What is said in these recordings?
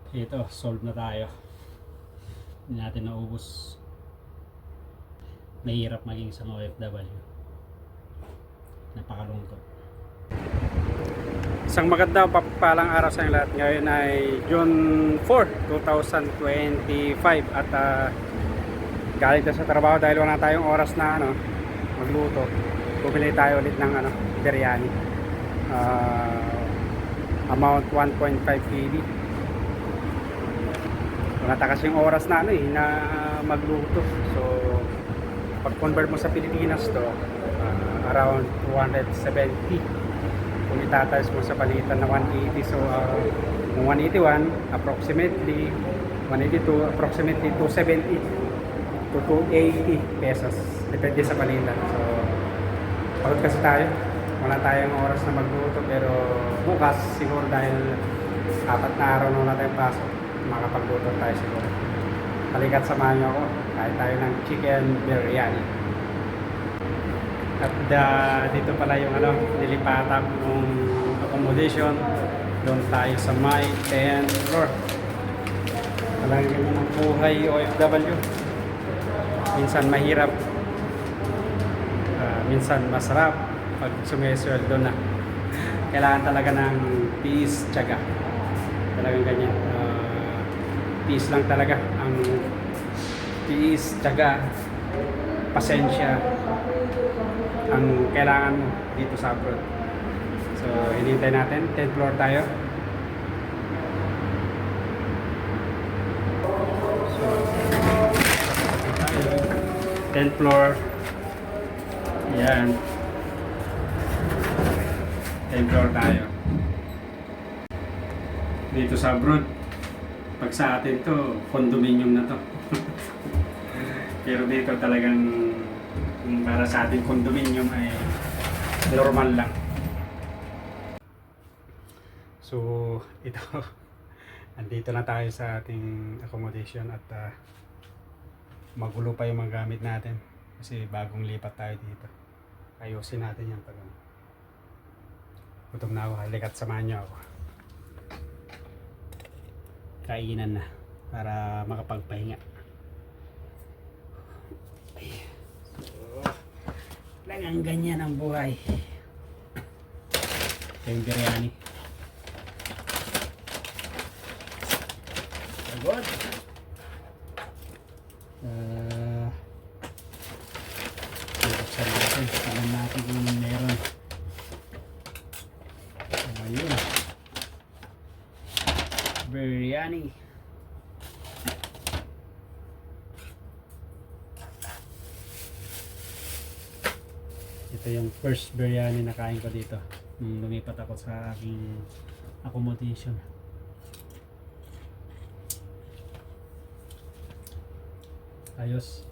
Ito, solve na tayo. Hindi natin naubos. Mahirap maging isang OFW. Napakalungkot. Isang magandang papalang araw sa inyo lahat. Ngayon ay June 4, 2025 at galing tayo sa trabaho dahil wala tayong oras na magluto. Bumili tayo ulit ng biryani. Amount 1.5 kg. Wala ta kasing oras na na magluto. So pag convert mo sa Pilipinas to, around 270. Kung itatimes mo sa palitan na 180, so kung 181 approximately 182 approximately 270 to 280 pesos depende sa palitan. So pagod kasi tayo, wala tayong oras na magluto, pero bukas siguro dahil 4 na araw na wala tayong pasok, makapagluto tayo siguro. Halika't samahan niyo ako, kahit tayo ng chicken biryani. At dito pala yung nilipatan ng accommodation. Doon tayo sa may 10th floor. Talagang ganyan ang buhay OFW. Minsan mahirap, minsan masarap pag sumisweldo na. Kailangan talaga ng tiis, tiyaga. Talagang ganyan. Tiis lang talaga ang tiis, tiyaga, pasensya ang kailangan mo dito sa abroad. So hinihintay natin, 10th floor tayo. So 10th floor. Yan, 10th floor tayo dito sa abroad. Pag sa atin to, condominium na to. Pero dito talagang para sa ating condominium ay normal lang. So ito, andito na tayo sa ating accommodation at magulo pa yung mga gamit natin kasi bagong lipat tayo dito. Ayusin natin yung pag gutom na ako, halika't samahan niyo ako. Kainan na para makapagpahinga. Lang ganyan ang buhay. Ito yung biryani. Pagod. Buksan natin. Tignan natin kung anong meron. Ayun. Biryani. Ito yung first biryani na kain ko dito nung lumipat ako sa aking accommodation. Ayos.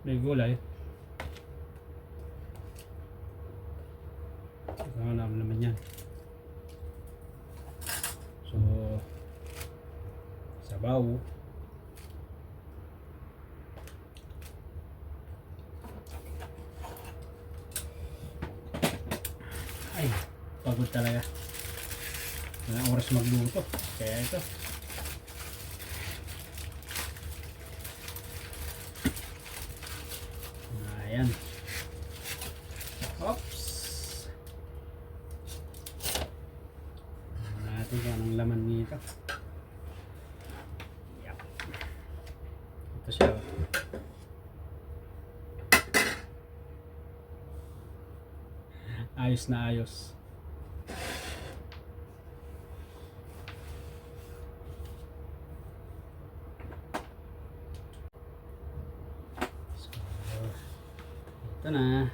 May gulay. Ano naman yan. So sabaw. Ay, pagod talaga. Walang oras magluto. Kaya ito. Ayan. Oops. Natin kung anong laman nito. Ito siya. Ayos na ayos. So, ito na.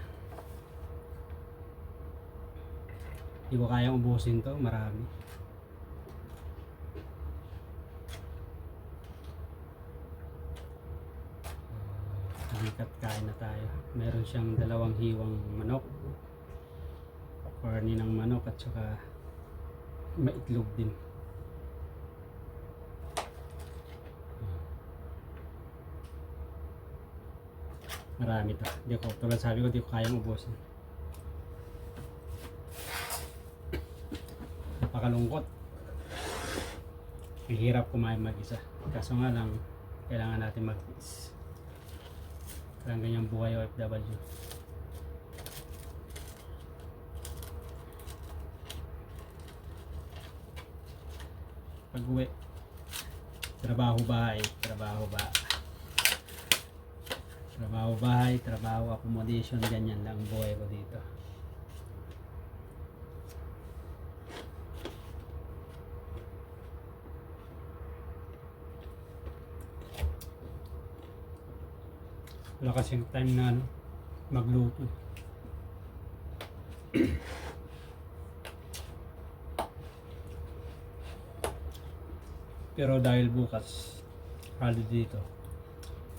Hindi ko kayang ubusin to, marami. Halika't kain na tayo. Meron siyang dalawang hiwang manok, corny ng manok at saka maitlog din. Marami to. Di ko, tulad sabi ko, di ko kayang ubusin. napakalungkot. Ang hirap kumain mag-isa. Kaso nga lang, kailangan natin mag-is. Parang ganyang buhay OFW. Pag-uwi, trabaho bahay, trabaho ba. Trabaho bahay, trabaho accommodation, ganyan lang ang buhay ko dito. Wala kasing time na magluto. Pero dahil bukas holiday dito,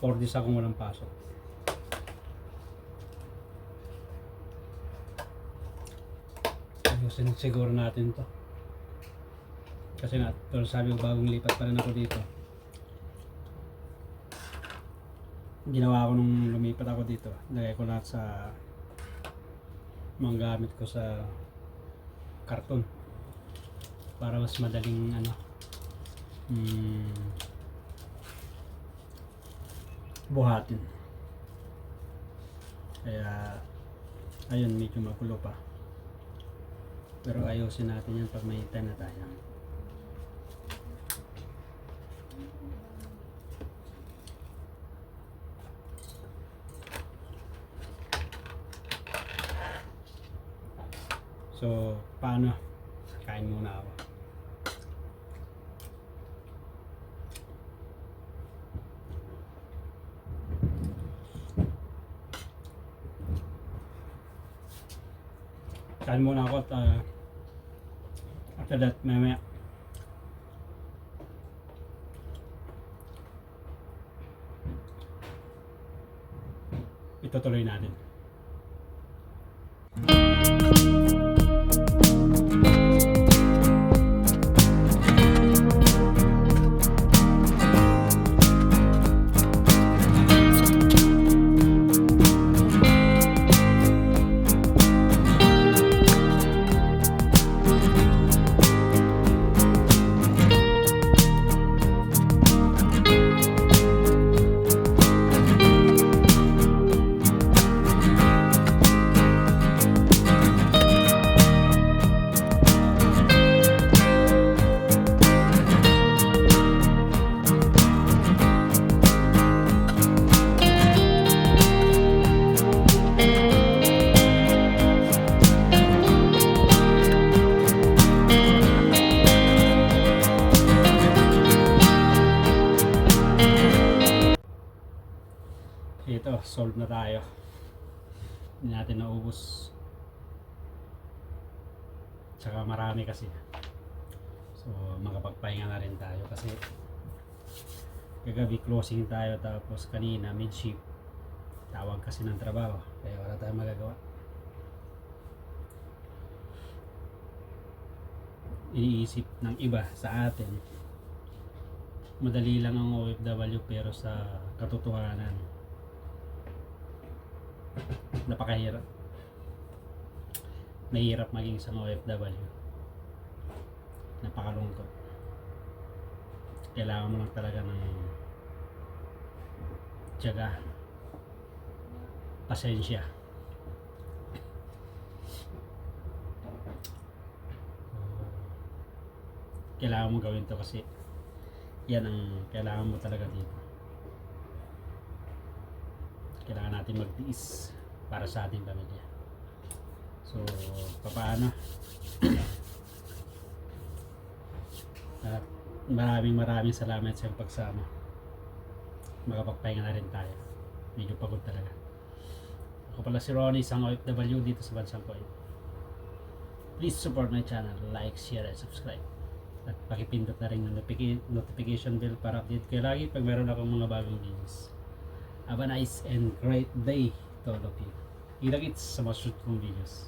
4 days akong walang pasok. Ayusin siguro natin to. Kasi nga, pero sabi ko bagong lipat pa rin ako dito. Ginawa ko nung lumipat ako dito. Lagay ko lahat sa mga gamit ko sa karton. Para mas madaling buhatin. Kaya ayun, medyo magulo pa. Pero ayusin natin yan pag may time na tayo. So, paano? Kain muna ako. Kain muna ako at after that, mamaya itutuloy natin. Ito, solve na tayo. Hindi natin naubos. Tsaka marami kasi. So, makapagpahinga na rin tayo kasi kagabi closing tayo, tapos kanina mid-shift. Tawag kasi ng trabaho, kaya wala tayong magagawa. Iniisip ng iba sa atin, madali lang ang OFW, pero sa katotohanan napakahirap. Mahirap maging isang OFW. Napakalungkot. Kailangan mo lang talaga ng tiyaga, pasensya. Kailangan mo gawin to kasi yan ang kailangan mo talaga dito. Kailangan natin magtiis para sa ating pamilya. So, paano? At maraming salamat sa iyong pagsama. Makapagpahinga na rin tayo. Medyo pagod talaga. Ako pala si Ronnie, isang OFW dito sa bansang Kuwait. Please support my channel, like, share, and subscribe. At pakipindot na rin ng notification bell para update kayo lagi pag meron akong mga bagong videos. Have a nice and great day to all of you. Kita-kits sa mga shoot kong videos.